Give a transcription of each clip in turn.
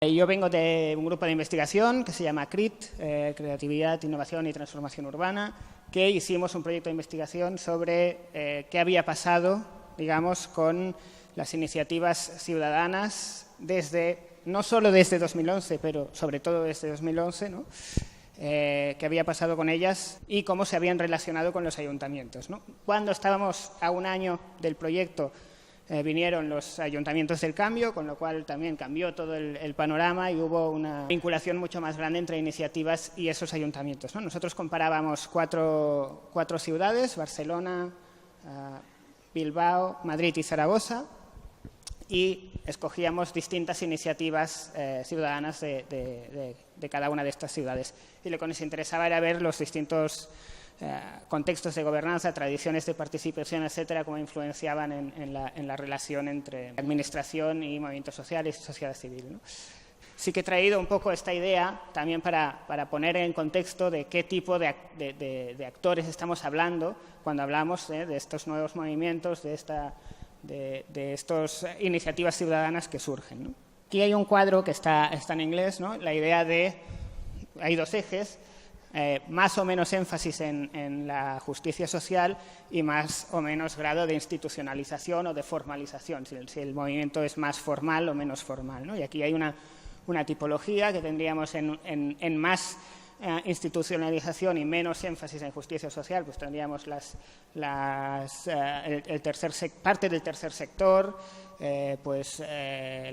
Yo vengo de un grupo de investigación que se llama CRIT, Creatividad, Innovación y Transformación Urbana, que hicimos un proyecto de investigación sobre qué había pasado, digamos, con las iniciativas ciudadanas no solo desde 2011, pero sobre todo desde 2011, ¿no? Qué había pasado con ellas y cómo se habían relacionado con los ayuntamientos, ¿no? Cuando estábamos a un año del proyecto, vinieron los ayuntamientos del cambio, con lo cual también cambió todo el panorama y hubo una vinculación mucho más grande entre iniciativas y esos ayuntamientos, ¿no? Nosotros comparábamos cuatro ciudades, Barcelona, Bilbao, Madrid y Zaragoza, y escogíamos distintas iniciativas ciudadanas de cada una de estas ciudades. Y lo que nos interesaba era ver los distintos contextos de gobernanza, tradiciones de participación, etcétera, cómo influenciaban en la relación entre administración y movimientos sociales y sociedad civil, ¿no? Sí que he traído un poco esta idea también para poner en contexto de qué tipo de actores estamos hablando cuando hablamos de estos nuevos movimientos, de estas iniciativas ciudadanas que surgen, ¿no? Aquí hay un cuadro que está en inglés, ¿no? La idea hay dos ejes. Más o menos énfasis en la justicia social y más o menos grado de institucionalización o de formalización, si el movimiento es más formal o menos formal, ¿no? Y aquí hay una tipología que tendríamos en más institucionalización y menos énfasis en justicia social, pues tendríamos parte del tercer sector,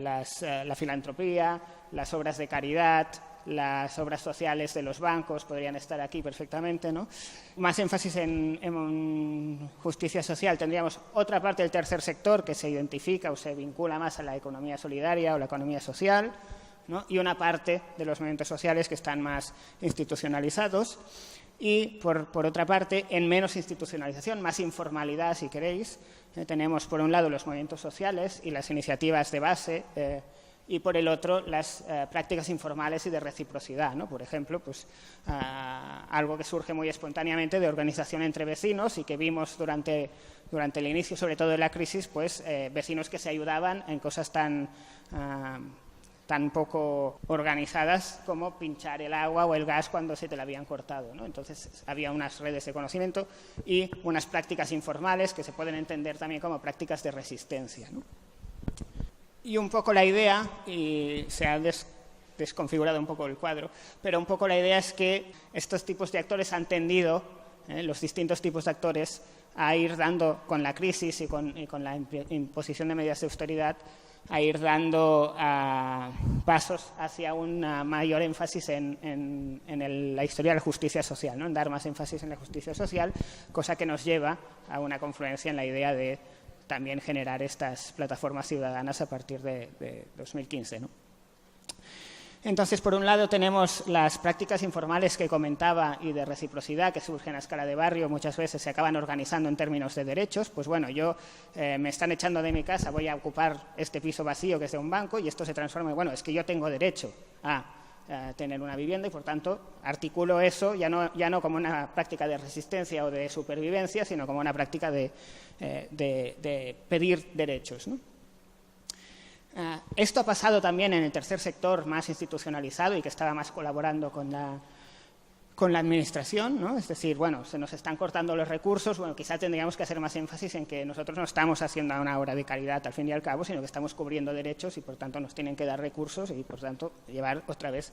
la filantropía, las obras de caridad, las obras sociales de los bancos podrían estar aquí perfectamente, ¿no? Más énfasis en justicia social. Tendríamos otra parte del tercer sector que se identifica o se vincula más a la economía solidaria o la economía social, ¿no? Y una parte de los movimientos sociales que están más institucionalizados. Y, por otra parte, en menos institucionalización, más informalidad, si queréis, tenemos, por un lado, los movimientos sociales y las iniciativas de base, y por el otro las prácticas informales y de reciprocidad, ¿no? Por ejemplo, pues, algo que surge muy espontáneamente de organización entre vecinos y que vimos durante el inicio, sobre todo de la crisis, pues vecinos que se ayudaban en cosas tan poco organizadas como pinchar el agua o el gas cuando se te la habían cortado, ¿no? Entonces había unas redes de conocimiento y unas prácticas informales que se pueden entender también como prácticas de resistencia, ¿no? Y un poco la idea, y se ha desconfigurado un poco el cuadro, pero un poco la idea es que estos tipos de actores han tendido, los distintos tipos de actores, a ir dando, con la crisis y con la imposición de medidas de austeridad, a ir dando pasos hacia un mayor énfasis en la historia de la justicia social, ¿no? En dar más énfasis en la justicia social, cosa que nos lleva a una confluencia en la idea de también generar estas plataformas ciudadanas a partir de 2015, ¿no? Entonces, por un lado, tenemos las prácticas informales que comentaba y de reciprocidad que surgen a escala de barrio, muchas veces se acaban organizando en términos de derechos. Pues bueno, me están echando de mi casa, voy a ocupar este piso vacío que es de un banco y esto se transforma en, bueno, es que yo tengo derecho a tener una vivienda y, por tanto, articulo eso ya no como una práctica de resistencia o de supervivencia, sino como una práctica de pedir derechos, ¿no? Esto ha pasado también en el tercer sector más institucionalizado y que estaba más colaborando con la administración, ¿no? Es decir, bueno, se nos están cortando los recursos, bueno, quizá tendríamos que hacer más énfasis en que nosotros no estamos haciendo una obra de caridad al fin y al cabo, sino que estamos cubriendo derechos y, por tanto, nos tienen que dar recursos y, por tanto, llevar otra vez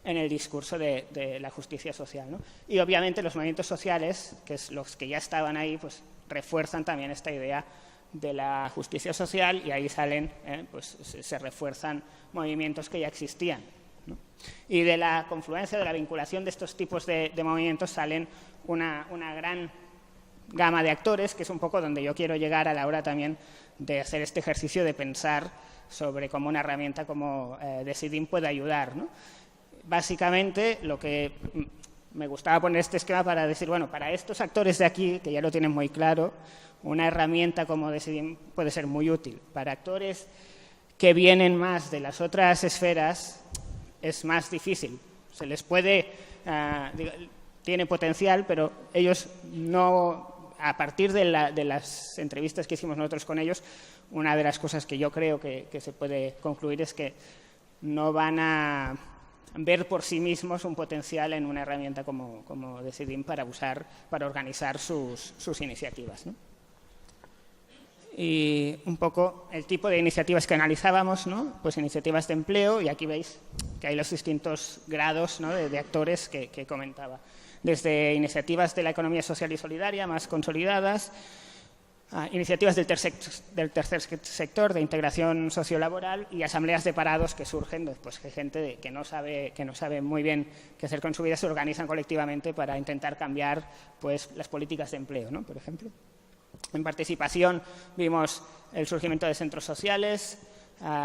en el discurso de la justicia social, ¿no? Y, obviamente, los movimientos sociales, que es los que ya estaban ahí, pues refuerzan también esta idea de la justicia social y ahí salen, pues se refuerzan movimientos que ya existían, ¿no? Y de la confluencia, de la vinculación de estos tipos de movimientos salen una gran gama de actores, que es un poco donde yo quiero llegar a la hora también de hacer este ejercicio de pensar sobre cómo una herramienta como Decidim puede ayudar, ¿no? Básicamente, lo que me gustaba poner este esquema para decir, bueno, para estos actores de aquí, que ya lo tienen muy claro, una herramienta como Decidim puede ser muy útil. Para actores que vienen más de las otras esferas es más difícil. Se les puede, tiene potencial, pero ellos no, a partir de las entrevistas que hicimos nosotros con ellos, una de las cosas que yo creo que se puede concluir es que no van a ver por sí mismos un potencial en una herramienta como Decidim para organizar sus iniciativas, ¿no? Y un poco el tipo de iniciativas que analizábamos, ¿no? Pues iniciativas de empleo, y aquí veis que hay los distintos grados, ¿no? de actores que comentaba. Desde iniciativas de la economía social y solidaria, más consolidadas, iniciativas del tercer sector, de integración sociolaboral, y asambleas de parados que surgen, pues, que gente que no sabe muy bien qué hacer con su vida se organizan colectivamente para intentar cambiar, pues, las políticas de empleo, ¿no? Por ejemplo. En participación vimos el surgimiento de centros sociales,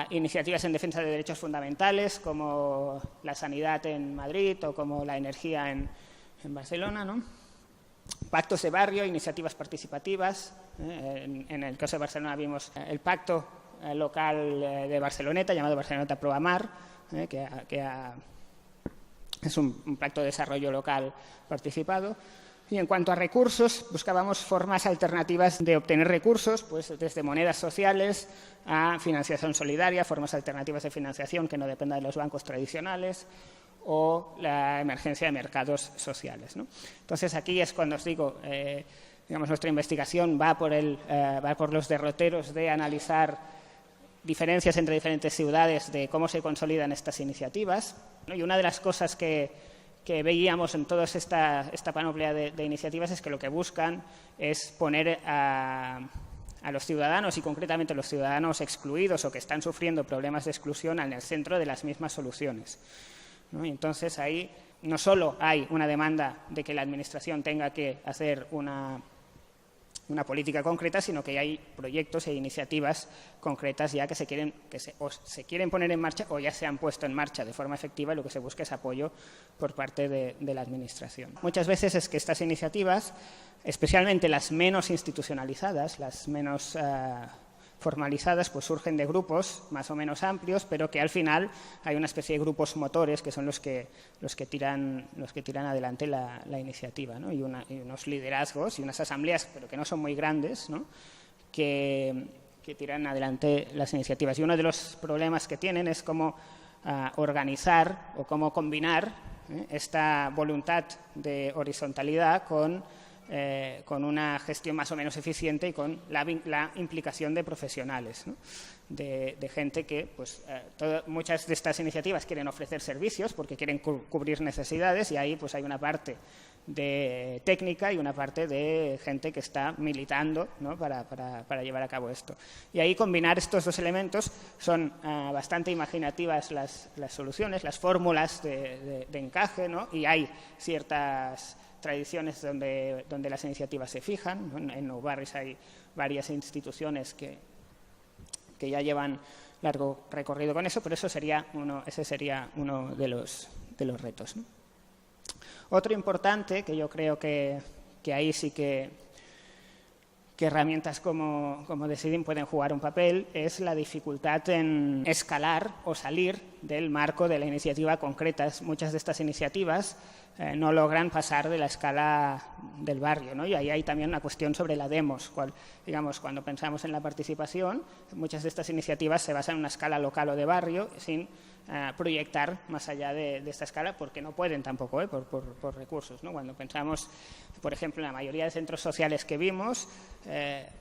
iniciativas en defensa de derechos fundamentales como la sanidad en Madrid o como la energía en Barcelona, ¿no? Pactos de barrio, iniciativas participativas. En el caso de Barcelona vimos el pacto local de Barceloneta, llamado Barceloneta Proamar, es un pacto de desarrollo local participado. Y en cuanto a recursos, buscábamos formas alternativas de obtener recursos, pues desde monedas sociales a financiación solidaria, formas alternativas de financiación que no dependan de los bancos tradicionales, o la emergencia de mercados sociales, ¿no? Entonces, aquí es cuando os digo, digamos, nuestra investigación va por los derroteros de analizar diferencias entre diferentes ciudades, de cómo se consolidan estas iniciativas, ¿no? Y una de las cosas que veíamos en toda esta panoplia de iniciativas es que lo que buscan es poner a los ciudadanos, y concretamente los ciudadanos excluidos o que están sufriendo problemas de exclusión, en el centro de las mismas soluciones, ¿no? Y entonces ahí no solo hay una demanda de que la Administración tenga que hacer una política concreta, sino que hay proyectos e iniciativas concretas ya que se quieren poner en marcha o ya se han puesto en marcha de forma efectiva, y lo que se busca es apoyo por parte de la Administración. Muchas veces es que estas iniciativas, especialmente las menos institucionalizadas, las menos formalizadas, pues surgen de grupos más o menos amplios, pero que al final hay una especie de grupos motores que son los que tiran adelante la iniciativa, ¿no? Y unos liderazgos y unas asambleas, pero que no son muy grandes, ¿no? que tiran adelante las iniciativas. Y uno de los problemas que tienen es cómo organizar o cómo combinar esta voluntad de horizontalidad con una gestión más o menos eficiente y con la implicación de profesionales, ¿no? de gente que, pues, muchas de estas iniciativas quieren ofrecer servicios porque quieren cubrir necesidades, y ahí pues hay una parte de técnica y una parte de gente que está militando, ¿no? para llevar a cabo esto. Y ahí combinar estos dos elementos son bastante imaginativas las soluciones, las fórmulas de encaje, ¿no? Y hay ciertas tradiciones donde las iniciativas se fijan, ¿no? En Nou Barris hay varias instituciones que ya llevan largo recorrido con eso, pero ese sería uno de los retos, ¿no? Otro importante, que yo creo que ahí sí que herramientas como Decidim pueden jugar un papel, es la dificultad en escalar o salir del marco de la iniciativa concreta. Muchas de estas iniciativas no logran pasar de la escala del barrio, ¿no? Y ahí hay también una cuestión sobre la demos. Digamos, cuando pensamos en la participación, muchas de estas iniciativas se basan en una escala local o de barrio, sin proyectar más allá de esta escala, porque no pueden tampoco, por recursos, ¿no? Cuando pensamos, por ejemplo, en la mayoría de centros sociales que vimos,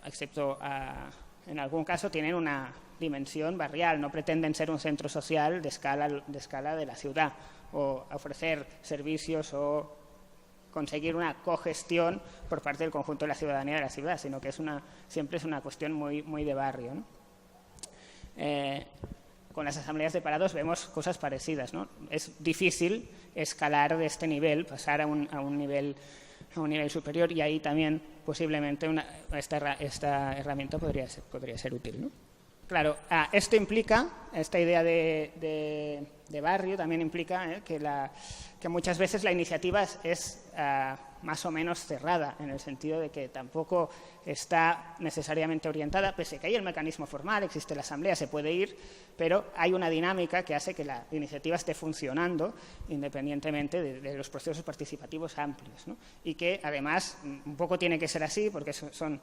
excepto en algún caso, tienen una dimensión barrial, no pretenden ser un centro social de escala de la ciudad, o ofrecer servicios o conseguir una cogestión por parte del conjunto de la ciudadanía de la ciudad, sino que siempre es una cuestión muy de barrio, ¿no? Con las asambleas de parados vemos cosas parecidas, ¿no? Es difícil escalar de este nivel, pasar a un nivel superior, y ahí también posiblemente esta herramienta podría ser útil, ¿no? Claro, esto implica, esta idea de barrio también implica que muchas veces la iniciativa es más o menos cerrada, en el sentido de que tampoco está necesariamente orientada, pese a que hay el mecanismo formal, existe la asamblea, se puede ir, pero hay una dinámica que hace que la iniciativa esté funcionando independientemente de los procesos participativos amplios, ¿no? Y que además un poco tiene que ser así, porque son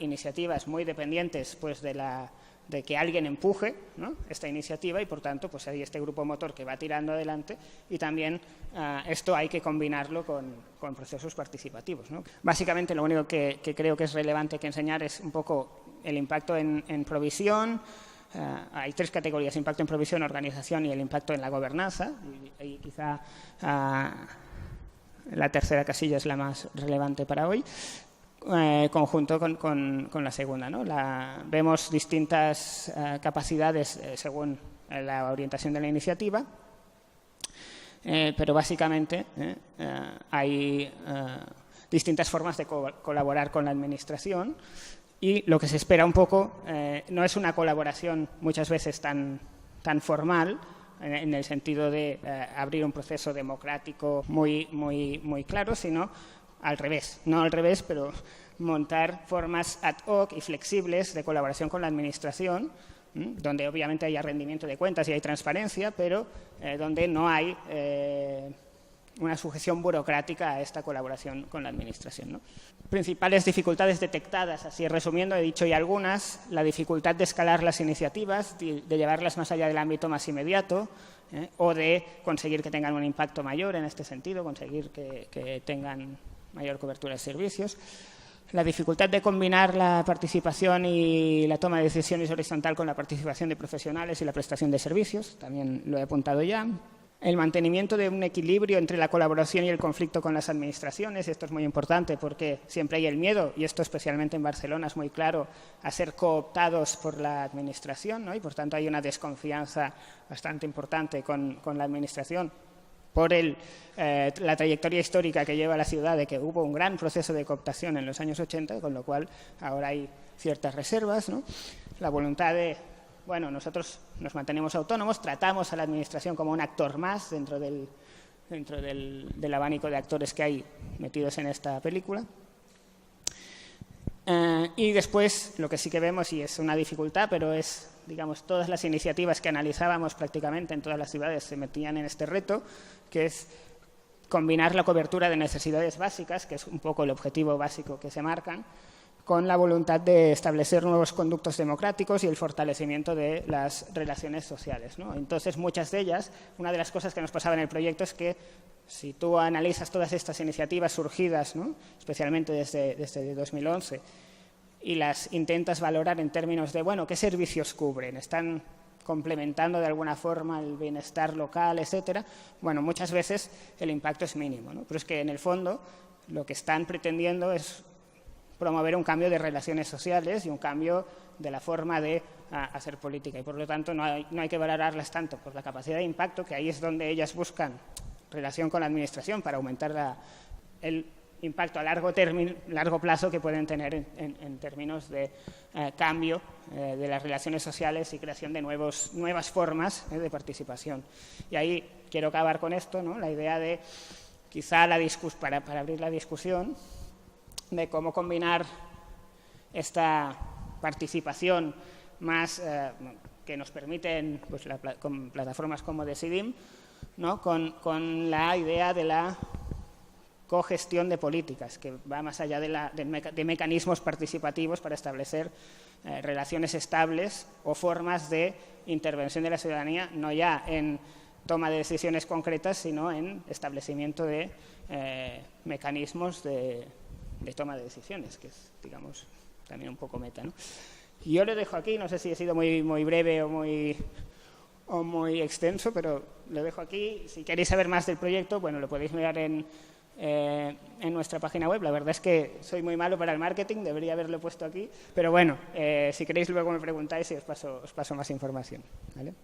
iniciativas muy dependientes, pues, de la de que alguien empuje, ¿no?, esta iniciativa y, por tanto, pues hay este grupo motor que va tirando adelante y también esto hay que combinarlo con procesos participativos, ¿no? Básicamente, lo único que creo que es relevante que enseñar es un poco el impacto en provisión. Hay 3 categorías: impacto en provisión, organización y el impacto en la gobernanza. Y quizá la tercera casilla es la más relevante para hoy. Conjunto con la segunda, ¿no? Vemos distintas capacidades según la orientación de la iniciativa, pero básicamente hay distintas formas de colaborar con la administración y lo que se espera un poco no es una colaboración muchas veces tan formal, en el sentido de abrir un proceso democrático muy claro, sino al revés, no al revés, pero montar formas ad hoc y flexibles de colaboración con la administración, donde obviamente haya rendimiento de cuentas y hay transparencia, pero donde no hay una sujeción burocrática a esta colaboración con la administración, ¿no? Principales dificultades detectadas, así resumiendo, he dicho ya algunas: la dificultad de escalar las iniciativas, de llevarlas más allá del ámbito más inmediato, o de conseguir que tengan un impacto mayor en este sentido, conseguir que tengan mayor cobertura de servicios. La dificultad de combinar la participación y la toma de decisiones horizontal con la participación de profesionales y la prestación de servicios, también lo he apuntado ya. El mantenimiento de un equilibrio entre la colaboración y el conflicto con las administraciones. Esto es muy importante porque siempre hay el miedo, y esto especialmente en Barcelona es muy claro, a ser cooptados por la administración, ¿no? Y por tanto hay una desconfianza bastante importante con la administración por la trayectoria histórica que lleva la ciudad, de que hubo un gran proceso de cooptación en los años 80, con lo cual ahora hay ciertas reservas, ¿no? La voluntad de, bueno, nosotros nos mantenemos autónomos, tratamos a la administración como un actor más dentro del abanico de actores que hay metidos en esta película. Y después, lo que sí que vemos, y es una dificultad, pero es, digamos, todas las iniciativas que analizábamos prácticamente en todas las ciudades se metían en este reto, que es combinar la cobertura de necesidades básicas, que es un poco el objetivo básico que se marcan, con la voluntad de establecer nuevos conductos democráticos y el fortalecimiento de las relaciones sociales, ¿no? Entonces, muchas de ellas, una de las cosas que nos pasaba en el proyecto es que si tú analizas todas estas iniciativas surgidas, ¿no?, especialmente desde 2011, y las intentas valorar en términos de, bueno, ¿qué servicios cubren? ¿Están complementando de alguna forma el bienestar local, etcétera? Bueno, muchas veces el impacto es mínimo, ¿no? Pero es que en el fondo lo que están pretendiendo es promover un cambio de relaciones sociales y un cambio de la forma de hacer política, y por lo tanto no hay que valorarlas tanto por la capacidad de impacto, que ahí es donde ellas buscan relación con la administración para aumentar el impacto a largo plazo que pueden tener en términos de cambio de las relaciones sociales y creación de nuevas formas de participación. Y ahí quiero acabar con esto, ¿no?, la idea de quizá para abrir la discusión de cómo combinar esta participación más que nos permiten, pues, con plataformas como Decidim, ¿no?, con la idea de la cogestión de políticas, que va más allá de mecanismos participativos para establecer relaciones estables o formas de intervención de la ciudadanía, no ya en toma de decisiones concretas, sino en establecimiento de mecanismos de toma de decisiones, que es, digamos, también un poco meta, ¿no? Y yo lo dejo aquí, no sé si he sido muy breve o muy extenso, pero lo dejo aquí. Si queréis saber más del proyecto, bueno, lo podéis mirar en nuestra página web. La verdad es que soy muy malo para el marketing, debería haberlo puesto aquí, pero bueno, si queréis luego me preguntáis y os paso más información, ¿vale?